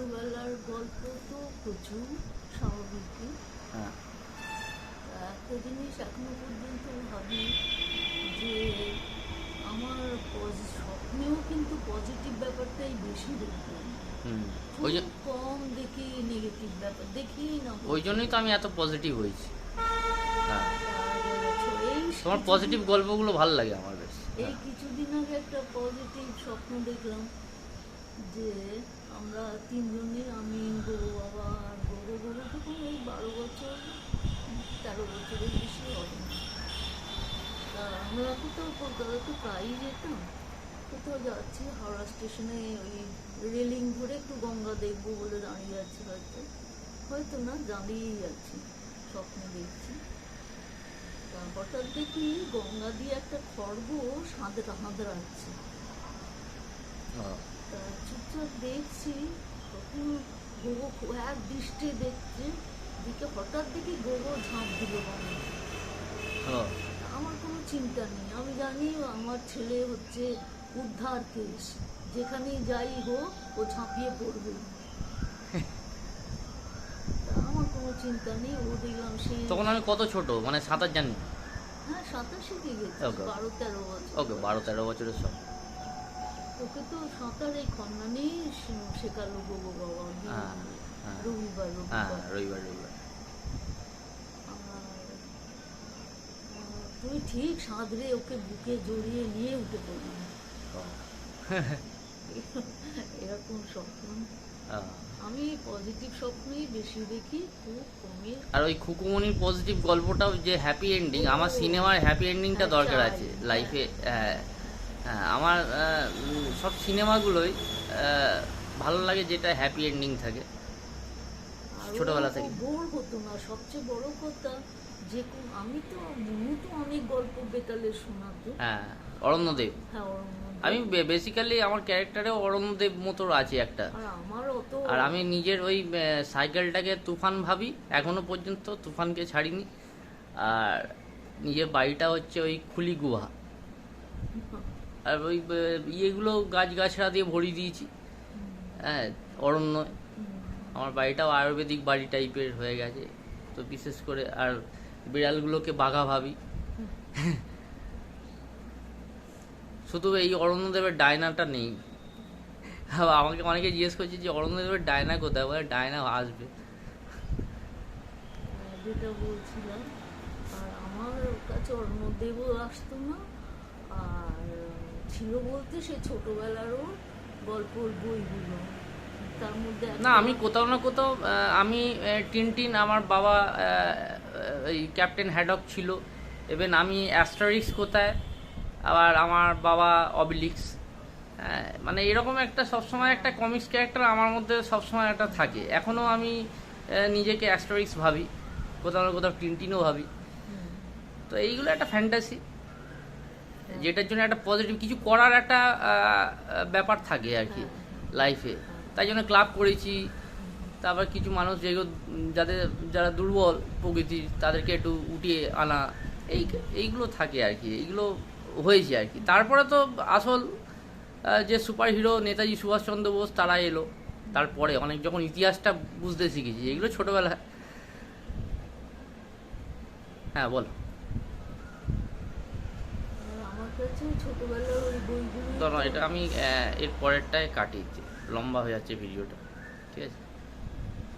ছোটবেলার গল্প তো প্রচুর, স্বাভাবিকই। হ্যাঁ। একটা জিনিস এখনো পর্যন্ত ভাবি যে আমার স্বপ্নেও কিন্তু পজিটিভ ব্যাপারটাই বেশি দেখলাম, হুম। ওই খুব কম দেখি নেগেটিভ ব্যাপার, দেখি না। ওই জন্যই তো আমি এত পজিটিভ হয়েছি। হ্যাঁ, এই তোমার পজিটিভ গল্পগুলো ভালো লাগে আমার বেশ। এই কিছুদিন আগে একটা পজিটিভ স্বপ্ন দেখলাম যে আমরা তিনজনে, আমি, গরু বাবা আর গরু তখন এই 12 বছর 13 বছরের বেশি হবে না। তা আমরা কোথাও কলকাতা তো প্রায়ই যেতাম, কোথাও যাচ্ছি হাওড়া স্টেশনে ওই রেলিং ধরে একটু গঙ্গা দেখবো বলে দাঁড়িয়ে আছি, হয়তো না দাঁড়িয়েই আছি, স্বপ্নে দেখছি। তা হঠাৎ দেখি গঙ্গা দিয়ে একটা খরগোশ হাঁদড়াচ্ছে। তা চুপচাপ দেখছি, তখন গোগো এক দৃষ্টে দেখছে, দিকে হঠাৎ দেখি গোগো ঝাঁপ দিল গঙ্গা। আমার কোনো চিন্তা নেই, আমি জানি আমার ছেলে হচ্ছে উদ্ধার কেস, যেখানেই যাই হোক ও ঝাঁপিয়ে পড়বে। আমার কোনো চিন্তা নেই, ও দেখলাম সেই তখন আমি কত ছোট, মানে সাঁতার জানি? হ্যাঁ, 27 গেছে, 12-13 বছর। ওকে, 12-13 বছরের সব। ওকে তো সাঁতার এই খন্ডানেই শেখালো গোগো বাবা, রবিবার। রবিবার। তুই ঠিক সাঁতরে ওকে বুকে জড়িয়ে নিয়ে উঠে পড়লি। এরকম স্বপ্ন আমি পজিটিভ স্বপ্নই বেশি দেখি, খুব কমই। আর ওই খুকুমনির পজিটিভ গল্পটাও যে হ্যাপি এন্ডিং, আমার সিনেমার হ্যাপি এন্ডিংটা দরকার আছে লাইফে। হ্যাঁ, আমার সব সিনেমাগুলোই ভালো লাগে যেটা হ্যাপি এন্ডিং থাকে ছোটবেলা থেকে। বোর হতো না, সবচেয়ে বড় কথা যে আমি তো মনু তো অনেক গল্প বেতালে শোনাতো। হ্যাঁ, অরণ্যদেব। হ্যাঁ, অরণ্যদেব। আমি বেসিক্যালি আমার ক্যারেক্টারেও অরণ্যদেব মতো আছে একটা। আর আমি নিজের ওই সাইকেলটাকে তুফান ভাবি, এখনো পর্যন্ত তুফানকে ছাড়িনি। আর নিজের বাড়িটা হচ্ছে ওই খুলি গুহা, আর ওই ইয়েগুলো গাছগাছড়া দিয়ে ভরিয়ে দিয়েছি। হ্যাঁ, অরণ্য। আমার বাড়িটাও আয়ুর্বেদিক বাড়ি টাইপের হয়ে গেছে, তো বিশেষ করে আর বিড়ালগুলোকে বাঘা ভাবি। শুধু এই অরণ্যদেবের ডায়নাটা নেই। আমাকে অনেকে জিজ্ঞেস করছে যে অরণ্যদেবের ডায়না কোথায়, বলে ডায়না আসবে। যেটা বলছিলাম, আর আমার কাছে অরণ্যদেবও আসতো না, আর ছিল বলতে সে ছোটবেলারও গল্পর বইগুলো, তার মধ্যে না, আমি কোথাও না কোথাও আমি টিনটিন, আমার বাবা এই ক্যাপ্টেন হ্যাডক ছিল, ইভেন আমি অ্যাস্টারিক্স কোথায়, আবার আমার বাবা অবিলিক্স। মানে এরকম একটা সবসময় একটা কমিক্স ক্যারেক্টার আমার মধ্যে সবসময় একটা থাকে। এখনও আমি নিজেকে অ্যাস্টারিক্স ভাবি, কোথাও না কোথাও টিনটিনও ভাবি। তো এইগুলো একটা ফ্যান্টাসি, যেটার জন্য একটা পজিটিভ কিছু করার একটা ব্যাপার থাকে আর কি লাইফে। তাই জন্য ক্লাব করেছি। তারপর কিছু মানুষ যেগুলো যারা দুর্বল প্রকৃতির, তাদেরকে একটু উঠিয়ে আনা, এইগুলো থাকে আর কি, এইগুলো হয়েছে আর কি। তারপরে তো আসল যে সুপার হিরো নেতাজি সুভাষচন্দ্র বোস তারা এলো তারপরে, অনেক যখন ইতিহাসটা বুঝতে শিখেছি। এগুলো ছোটবেলা। হ্যাঁ, বল। ছোটবেলার ওই বইগুলো এটা আমি এর পরেরটায় কাটিয়েছি, লম্বা হয়ে যাচ্ছে ভিডিওটা, ঠিক আছে।